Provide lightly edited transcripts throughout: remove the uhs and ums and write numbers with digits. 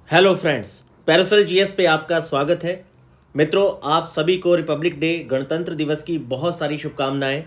Hello friends, Paracel GS पे आपका स्वागत है। मित्रों, आप सभी को रिपब्लिक डे गणतंत्र दिवस की बहुत सारी शुभकामनाएं।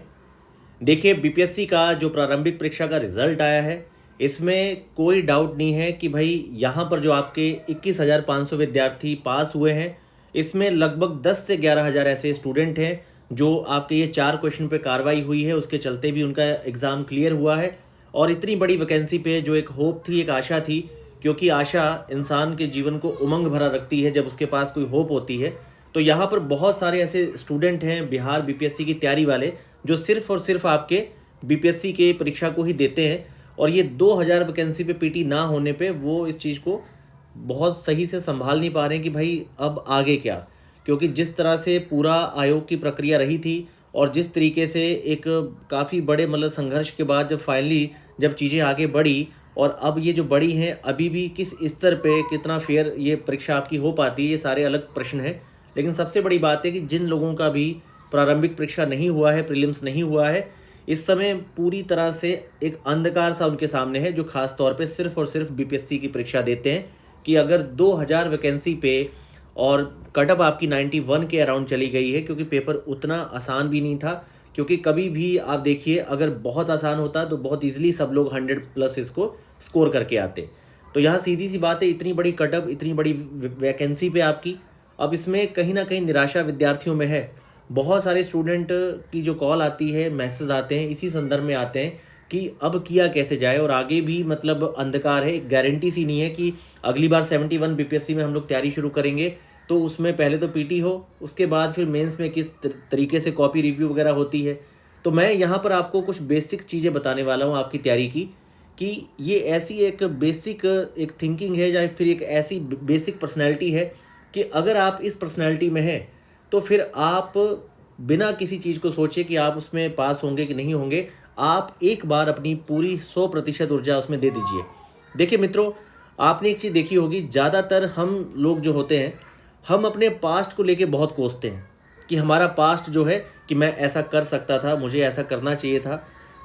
देखिए, बीपीएससी का जो प्रारंभिक परीक्षा का रिजल्ट आया है, इसमें कोई डाउट नहीं है कि भाई यहाँ पर जो आपके 21,500 विद्यार्थी पास हुए हैं, इसमें लगभग 10 से 11,000 ऐसे स्टूडेंट हैं जो आपके ये 4 क्वेश्चन पे कार्रवाई हुई है, उसके चलते भी उनका एग्ज़ाम क्लियर हुआ है। और इतनी बड़ी वैकेंसी पे जो एक होप थी, एक आशा थी, क्योंकि आशा इंसान के जीवन को उमंग भरा रखती है जब उसके पास कोई होप होती है। तो यहाँ पर बहुत सारे ऐसे स्टूडेंट हैं बिहार बीपीएससी की तैयारी वाले, जो सिर्फ और सिर्फ आपके बीपीएससी के परीक्षा को ही देते हैं। और ये 2000 वैकेंसी पे पीटी ना होने पे वो इस चीज़ को बहुत सही से संभाल नहीं पा रहे हैं कि भाई अब आगे क्या। क्योंकि जिस तरह से पूरा आयोग की प्रक्रिया रही थी और जिस तरीके से एक काफ़ी बड़े मतलब संघर्ष के बाद जब फाइनली जब चीज़ें आगे बढ़ी और अब ये जो बड़ी हैं, अभी भी किस स्तर पे कितना फेयर ये परीक्षा आपकी हो पाती है, ये सारे अलग प्रश्न हैं। लेकिन सबसे बड़ी बात है कि जिन लोगों का भी प्रारंभिक परीक्षा नहीं हुआ है, प्रीलिम्स नहीं हुआ है, इस समय पूरी तरह से एक अंधकार सा उनके सामने है, जो खास तौर पे सिर्फ और सिर्फ बीपीएससी की परीक्षा देते हैं कि अगर 2000 वैकेंसी पे और कटअप आपकी 91 के अराउंड चली गई है, क्योंकि पेपर उतना आसान भी नहीं था। क्योंकि कभी भी आप देखिए, अगर बहुत आसान होता तो बहुत ईजिली सब लोग 100+ इसको स्कोर करके आते। तो यहाँ सीधी सी बात है, इतनी बड़ी कटअप, इतनी बड़ी वैकेंसी पे आपकी, अब इसमें कहीं ना कहीं निराशा विद्यार्थियों में है। बहुत सारे स्टूडेंट की जो कॉल आती है, मैसेज आते हैं, इसी संदर्भ में आते हैं कि अब किया कैसे जाए और आगे भी मतलब अंधकार है। एक गारंटी सी नहीं है कि अगली बार 71 बीपीएससी में हम लोग तैयारी शुरू करेंगे तो उसमें पहले तो पीटी हो, उसके बाद फिर मेंस में किस तरीके से कॉपी रिव्यू वगैरह होती है। तो मैं यहाँ पर आपको कुछ बेसिक चीज़ें बताने वाला हूँ आपकी तैयारी की, कि ये ऐसी एक बेसिक एक थिंकिंग है या फिर एक ऐसी बेसिक पर्सनैलिटी है कि अगर आप इस पर्सनैलिटी में हैं तो फिर आप बिना किसी चीज़ को सोचे कि आप उसमें पास होंगे कि नहीं होंगे, आप एक बार अपनी पूरी 100% ऊर्जा उसमें दे दीजिए। देखिए मित्रों, आपने एक चीज़ देखी होगी, ज़्यादातर हम लोग जो होते हैं, हम अपने पास्ट को लेके बहुत कोसते हैं कि हमारा पास्ट जो है कि मैं ऐसा कर सकता था, मुझे ऐसा करना चाहिए था।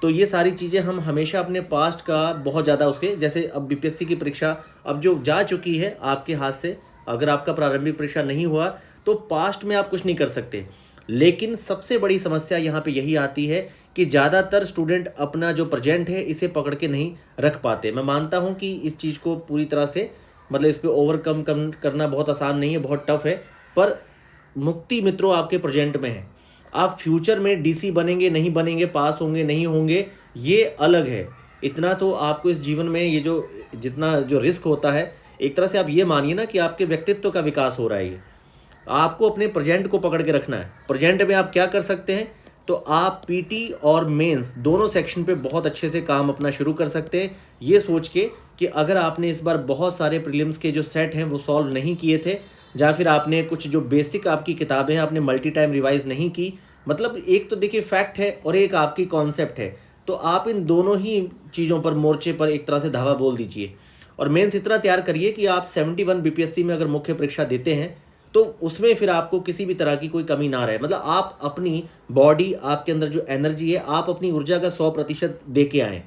तो ये सारी चीज़ें हम हमेशा अपने पास्ट का बहुत ज़्यादा उसके, जैसे अब बीपीएससी की परीक्षा अब जो जा चुकी है आपके हाथ से, अगर आपका प्रारंभिक परीक्षा नहीं हुआ तो पास्ट में आप कुछ नहीं कर सकते। लेकिन सबसे बड़ी समस्या यहाँ पे यही आती है कि ज़्यादातर स्टूडेंट अपना जो प्रेजेंट है इसे पकड़ के नहीं रख पाते। मैं मानता हूँ कि इस चीज़ को पूरी तरह से मतलब इस पर ओवरकम करना बहुत आसान नहीं है, बहुत टफ है, पर मुक्ति मित्रों आपके प्रेजेंट में है। आप फ्यूचर में डीसी बनेंगे नहीं बनेंगे, पास होंगे नहीं होंगे, ये अलग है। इतना तो आपको इस जीवन में ये जो जितना जो रिस्क होता है, एक तरह से आप ये मानिए ना कि आपके व्यक्तित्व का विकास हो रहा है। ये आपको अपने प्रेजेंट को पकड़ के रखना है। प्रेजेंट में आप क्या कर सकते हैं, तो आप पीटी और मेंस दोनों सेक्शन पे बहुत अच्छे से काम अपना शुरू कर सकते हैं, ये सोच के कि अगर आपने इस बार बहुत सारे प्रीलिम्स के जो सेट हैं वो सॉल्व नहीं किए थे, या फिर आपने कुछ जो बेसिक आपकी किताबें हैं आपने मल्टी टाइम रिवाइज नहीं की, मतलब एक तो देखिए फैक्ट है और एक आपकी कॉन्सेप्ट है, तो आप इन दोनों ही चीज़ों पर मोर्चे पर एक तरह से धावा बोल दीजिए। और मेंस इतना तैयार करिए कि आप 71 बीपीएससी में अगर मुख्य परीक्षा देते हैं तो उसमें फिर आपको किसी भी तरह की कोई कमी ना रहे। मतलब आप अपनी बॉडी, आपके अंदर जो एनर्जी है, आप अपनी ऊर्जा का 100% दे के आएँ।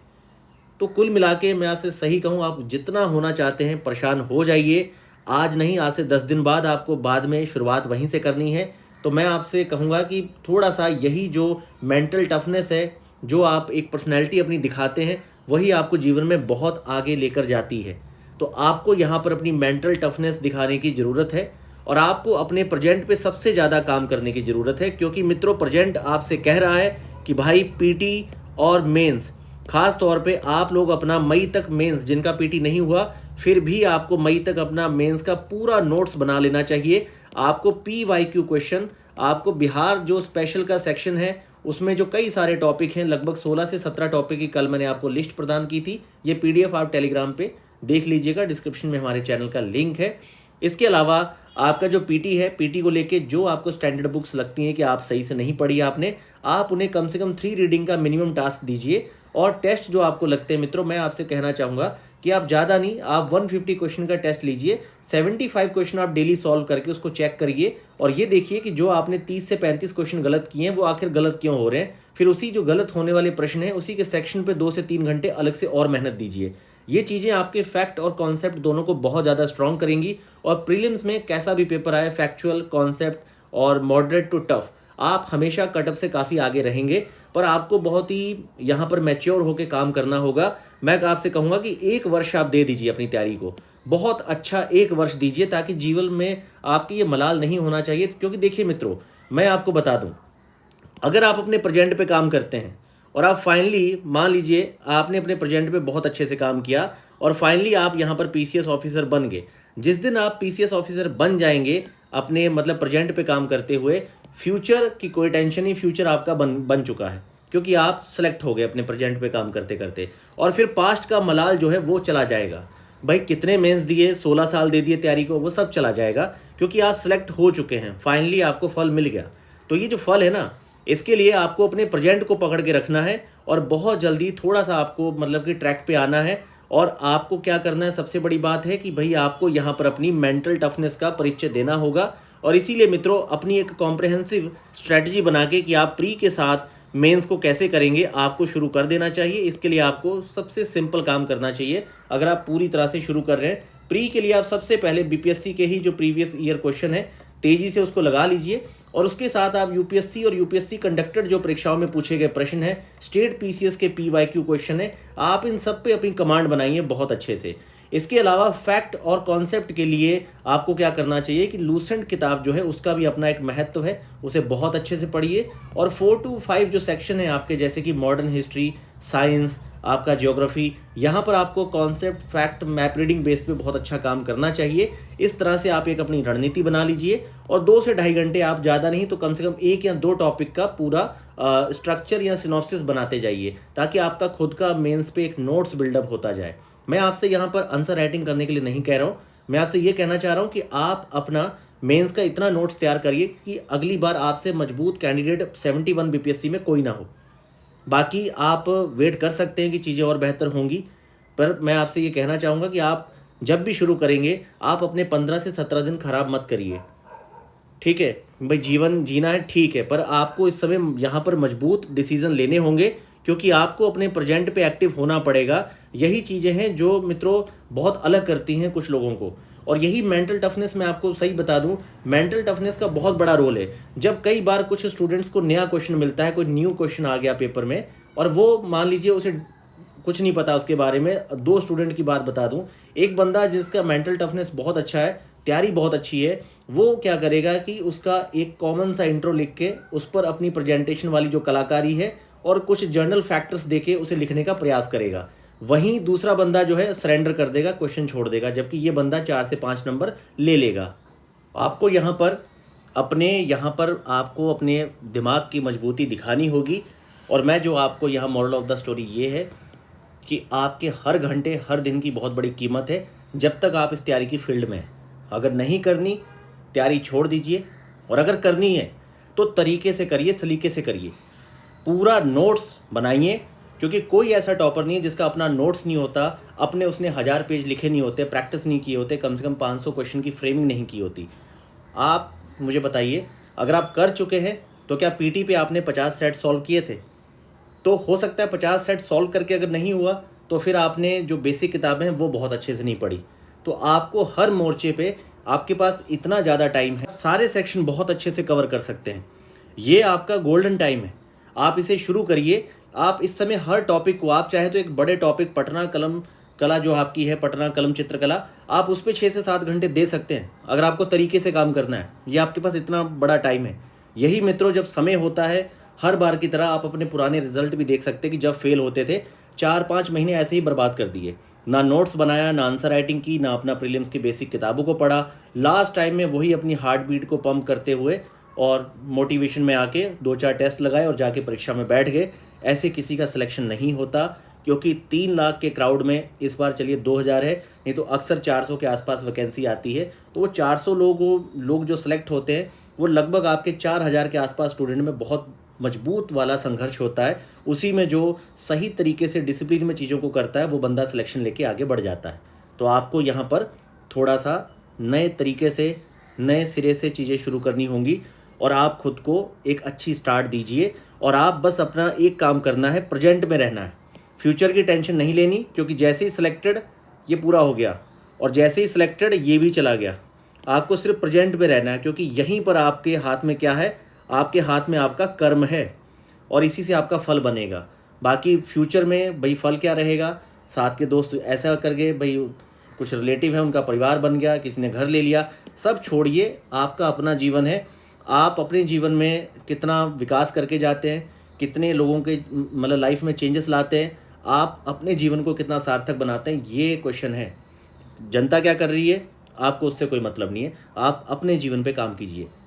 तो कुल मिला के मैं आपसे सही कहूँ, आप जितना होना चाहते हैं परेशान हो जाइए। आज नहीं, आज से 10 दिन बाद आपको बाद में शुरुआत वहीं से करनी है। तो मैं आपसे कहूँगा कि थोड़ा सा यही जो मेंटल टफनेस है, जो आप एक पर्सनैलिटी अपनी दिखाते हैं, वही आपको जीवन में बहुत आगे लेकर जाती है। तो आपको यहाँ पर अपनी मेंटल टफनेस दिखाने की ज़रूरत है और आपको अपने प्रेजेंट पे सबसे ज़्यादा काम करने की ज़रूरत है। क्योंकि मित्रों, प्रेजेंट आपसे कह रहा है कि भाई पीटी और मेंस, खास तौर पे आप लोग अपना मई तक मेंस, जिनका पीटी नहीं हुआ फिर भी आपको मई तक अपना मेंस का पूरा नोट्स बना लेना चाहिए। आपको PYQ क्वेश्चन, आपको बिहार जो स्पेशल का सेक्शन है उसमें जो कई सारे टॉपिक हैं, लगभग 16 से 17 टॉपिक की कल मैंने आपको लिस्ट प्रदान की थी। ये PDF आप टेलीग्राम पे देख लीजिएगा, डिस्क्रिप्शन में हमारे चैनल का लिंक है। इसके अलावा आपका जो पीटी है, पीटी को लेके जो आपको स्टैंडर्ड बुक्स लगती हैं कि आप सही से नहीं पढ़ी आपने, आप उन्हें कम से कम 3 रीडिंग का मिनिमम टास्क दीजिए। और टेस्ट जो आपको लगते हैं मित्रों, मैं आपसे कहना चाहूँगा कि आप ज़्यादा नहीं, आप 150 क्वेश्चन का टेस्ट लीजिए। 75 क्वेश्चन आप डेली सॉल्व करके उसको चेक करिए और ये देखिए कि जो आपने 30 से 35 क्वेश्चन गलत किए हैं वो आखिर गलत क्यों हो रहे हैं। फिर उसी जो गलत होने वाले प्रश्न हैं उसी के सेक्शन पे 2 से 3 घंटे अलग से और मेहनत दीजिए। ये चीज़ें आपके फैक्ट और कॉन्सेप्ट दोनों को बहुत ज़्यादा स्ट्रॉन्ग करेंगी। और प्रीलिम्स में कैसा भी पेपर आए, फैक्चुअल, कॉन्सेप्ट और मॉडरेट टू टफ, आप हमेशा कटअप से काफ़ी आगे रहेंगे। पर आपको बहुत ही यहाँ पर मैच्योर होकर काम करना होगा। मैं आपसे कहूँगा कि 1 वर्ष आप दे दीजिए अपनी तैयारी को, बहुत अच्छा 1 वर्ष दीजिए, ताकि जीवन में आपकी ये मलाल नहीं होना चाहिए। क्योंकि देखिए मित्रों, मैं आपको बता दूं, अगर आप अपने प्रेजेंट पे काम करते हैं और आप फाइनली, मान लीजिए आपने अपने प्रेजेंट पे बहुत अच्छे से काम किया और फाइनली आप यहाँ पर पीसीएस ऑफिसर बन गए। जिस दिन आप पीसीएस ऑफिसर बन जाएंगे अपने मतलब प्रेजेंट पे काम करते हुए, फ्यूचर की कोई टेंशन नहीं, फ्यूचर आपका बन चुका है, क्योंकि आप सेलेक्ट हो गए अपने प्रेजेंट पे काम करते करते। और फिर पास्ट का मलाल जो है वो चला जाएगा। भाई कितने मेंस दिए, 16 साल दे दिए तैयारी को, वो सब चला जाएगा, क्योंकि आप सेलेक्ट हो चुके हैं, फाइनली आपको फल मिल गया। तो ये जो फल है ना, इसके लिए आपको अपने प्रेजेंट को पकड़ के रखना है और बहुत जल्दी थोड़ा सा आपको मतलब कि ट्रैक पे आना है। और आपको क्या करना है, सबसे बड़ी बात है कि भाई आपको यहाँ पर अपनी मेंटल टफनेस का परिचय देना होगा। और इसीलिए मित्रों, अपनी एक कॉम्प्रिहेंसिव स्ट्रैटेजी बना के कि आप प्री के साथ मेंस को कैसे करेंगे, आपको शुरू कर देना चाहिए। इसके लिए आपको सबसे सिंपल काम करना चाहिए। अगर आप पूरी तरह से शुरू कर रहे हैं प्री के लिए, आप सबसे पहले बीपीएससी के ही जो प्रीवियस ईयर क्वेश्चन है तेजी से उसको लगा लीजिए। और उसके साथ आप यूपीएससी और यूपीएससी कंडक्टेड जो परीक्षाओं में पूछे गए प्रश्न है, स्टेट पीसीएस के पीवाईक्यू क्वेश्चन है, आप इन सब पे अपनी कमांड बनाइए बहुत अच्छे से। इसके अलावा फैक्ट और कॉन्सेप्ट के लिए आपको क्या करना चाहिए कि लूसेंट किताब जो है उसका भी अपना एक महत्व है, उसे बहुत अच्छे से पढ़िए। और 4 to 5 जो सेक्शन है आपके, जैसे कि मॉडर्न हिस्ट्री, साइंस, आपका ज्योग्राफी, यहाँ पर आपको concept, fact, map reading base पे बहुत अच्छा काम करना चाहिए। इस तरह से आप एक अपनी रणनीति बना लीजिए और 2 से ढाई घंटे, आप ज़्यादा नहीं तो कम से कम 1 या 2 टॉपिक का पूरा स्ट्रक्चर या सिनॉप्सिस बनाते जाइए, ताकि आपका खुद का मेंस पे एक नोट्स बिल्डअप होता जाए। मैं आपसे यहाँ पर आंसर राइटिंग करने के लिए नहीं कह रहा हूँ, मैं आपसे ये कहना चाह रहा हूँ कि आप अपना मेंस का इतना नोट्स तैयार करिए कि अगली बार आपसे मजबूत कैंडिडेट 71 बीपीएससी में कोई ना हो। बाकी आप वेट कर सकते हैं कि चीज़ें और बेहतर होंगी, पर मैं आपसे ये कहना चाहूँगा कि आप जब भी शुरू करेंगे, आप अपने 15 से 17 दिन खराब मत करिए, ठीक है भाई। जीवन जीना है ठीक है, पर आपको इस समय यहाँ पर मजबूत डिसीजन लेने होंगे, क्योंकि आपको अपने प्रेजेंट पे एक्टिव होना पड़ेगा। यही चीज़ें हैं जो मित्रों बहुत अलग करती हैं कुछ लोगों को। और यही मेंटल टफनेस, मैं आपको सही बता दूं, मेंटल टफनेस का बहुत बड़ा रोल है। जब कई बार कुछ स्टूडेंट्स को नया क्वेश्चन मिलता है, कोई न्यू क्वेश्चन आ गया पेपर में, और वो मान लीजिए उसे कुछ नहीं पता उसके बारे में। 2 स्टूडेंट की बात बता दूं, एक बंदा जिसका मेंटल टफनेस बहुत अच्छा है, तैयारी बहुत अच्छी है, वो क्या करेगा कि उसका एक कॉमन सा इंट्रो लिख के उस पर अपनी प्रेजेंटेशन वाली जो कलाकारी है और कुछ जर्नल फैक्टर्स देके उसे लिखने का प्रयास करेगा। वहीं दूसरा बंदा जो है सरेंडर कर देगा, क्वेश्चन छोड़ देगा, जबकि ये बंदा 4 से 5 नंबर ले लेगा। आपको यहाँ पर आपको अपने दिमाग की मजबूती दिखानी होगी। और मैं जो आपको यहाँ मॉरल ऑफ द स्टोरी ये है कि आपके हर घंटे, हर दिन की बहुत बड़ी कीमत है, जब तक आप इस तैयारी की फील्ड में हैं। अगर नहीं करनी, तैयारी छोड़ दीजिए, और अगर करनी है तो तरीके से करिए, सलीके से करिए, पूरा नोट्स बनाइए। क्योंकि कोई ऐसा टॉपर नहीं है जिसका अपना नोट्स नहीं होता, अपने उसने 1000 पेज लिखे नहीं होते, प्रैक्टिस नहीं किए होते, कम से कम 500 क्वेश्चन की फ्रेमिंग नहीं की होती। आप मुझे बताइए, अगर आप कर चुके हैं तो क्या पीटी पे आपने 50 सेट सॉल्व किए थे? तो हो सकता है 50 सेट सॉल्व करके अगर नहीं हुआ तो फिर आपने जो बेसिक किताबें हैं वो बहुत अच्छे से नहीं पढ़ी। तो आपको हर मोर्चे पे, आपके पास इतना ज़्यादा टाइम है, सारे सेक्शन बहुत अच्छे से कवर कर सकते हैं। ये आपका गोल्डन टाइम है, आप इसे शुरू करिए। आप इस समय हर टॉपिक को, आप चाहे तो एक बड़े टॉपिक पटना कलम कला जो आपकी है, पटना कलम चित्रकला, आप उस पर 6 से 7 घंटे दे सकते हैं, अगर आपको तरीके से काम करना है। ये आपके पास इतना बड़ा टाइम है। यही मित्रों जब समय होता है, हर बार की तरह आप अपने पुराने रिजल्ट भी देख सकते हैं कि जब फेल होते थे 4-5 महीने ऐसे ही बर्बाद कर दिए, ना नोट्स बनाया, ना आंसर राइटिंग की, ना अपना प्रीलिम्स की बेसिक किताबों को पढ़ा। लास्ट टाइम में वही अपनी हार्ट बीट को पंप करते हुए और मोटिवेशन में आके 2-4 टेस्ट लगाए और जाके परीक्षा में बैठ गए। ऐसे किसी का सिलेक्शन नहीं होता, क्योंकि 3 लाख के क्राउड में इस बार चलिए 2000 है, नहीं तो अक्सर 400 के आसपास वैकेंसी आती है। तो वो 400 लोग जो सिलेक्ट होते हैं, वो लगभग आपके 4000 के आसपास स्टूडेंट में बहुत मजबूत वाला संघर्ष होता है। उसी में जो सही तरीके से डिसिप्लिन में चीज़ों को करता है, वो बंदा सिलेक्शन लेके आगे बढ़ जाता है। तो आपको यहाँ पर थोड़ा सा नए तरीके से, नए सिरे से चीज़ें शुरू करनी होंगी, और आप खुद को एक अच्छी स्टार्ट दीजिए। और आप बस अपना एक काम करना है, प्रेजेंट में रहना है। फ्यूचर की टेंशन नहीं लेनी, क्योंकि जैसे ही सिलेक्टेड ये पूरा हो गया और जैसे ही सिलेक्टेड ये भी चला गया। आपको सिर्फ प्रेजेंट में रहना है, क्योंकि यहीं पर आपके हाथ में क्या है, आपके हाथ में आपका कर्म है और इसी से आपका फल बनेगा। बाकी फ्यूचर में भाई फल क्या रहेगा, साथ के दोस्त ऐसा करके भाई कुछ रिलेटिव है उनका परिवार बन गया, किसी ने घर ले लिया, सब छोड़िए। आपका अपना जीवन है, आप अपने जीवन में कितना विकास करके जाते हैं, कितने लोगों के मतलब लाइफ में चेंजेस लाते हैं, आप अपने जीवन को कितना सार्थक बनाते हैं, ये क्वेश्चन है। जनता क्या कर रही है आपको उससे कोई मतलब नहीं है, आप अपने जीवन पे काम कीजिए।